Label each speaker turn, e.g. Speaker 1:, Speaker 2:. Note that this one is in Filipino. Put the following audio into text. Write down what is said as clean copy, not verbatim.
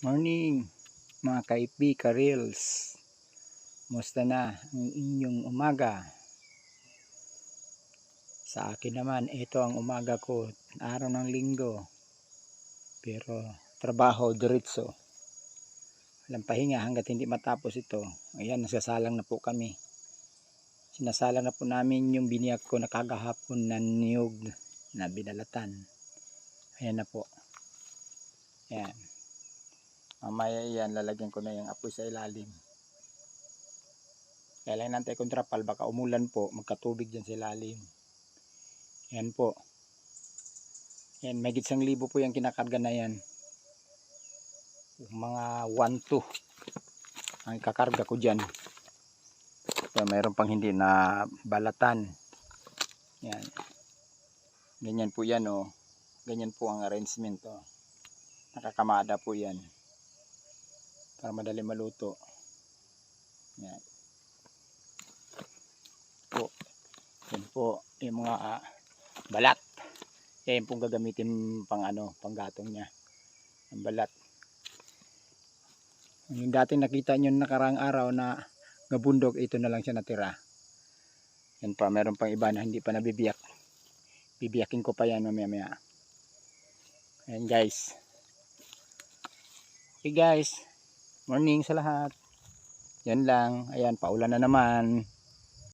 Speaker 1: Morning mga ka-reels. Musta na ang inyong umaga? Sa akin naman, ito ang umaga ko, araw ng linggo. Pero trabaho diretso. Walang pahinga hanggat hindi matapos ito. Ayan, nasasalang na po kami. Sinasalang na po namin yung biniyak ko na kagahapon na niyog na binalatan. Ayan na po. Ayan. Mamaya yan, lalagyan ko na yung apoy sa ilalim. Kaya lang nantay kong trapal, baka umulan po, magkatubig dyan sa ilalim. Yan po. Yan, may 1,000 po yung kinakarga na yan. Mga 1-2 ang kakarga ko dyan. So, mayroon pang hindi na balatan. Yan. Ganyan po yan, oh. Ganyan po ang arrangement, oh. Nakakamada po yan. Para madali maluto. Yan. Po. Yan po yung mga balat. Yan pong gagamitin pang panggatong niya. Ang balat. Yung dating nakita nyo nakarang araw na gabundok, ito na lang siya natira. Yan pa, meron pang iba na hindi pa nabibiyak. Bibiyakin ko pa yan mamaya. Ayan guys. Okay guys. Morning sa lahat. Yan lang. Ayan, paulan na naman.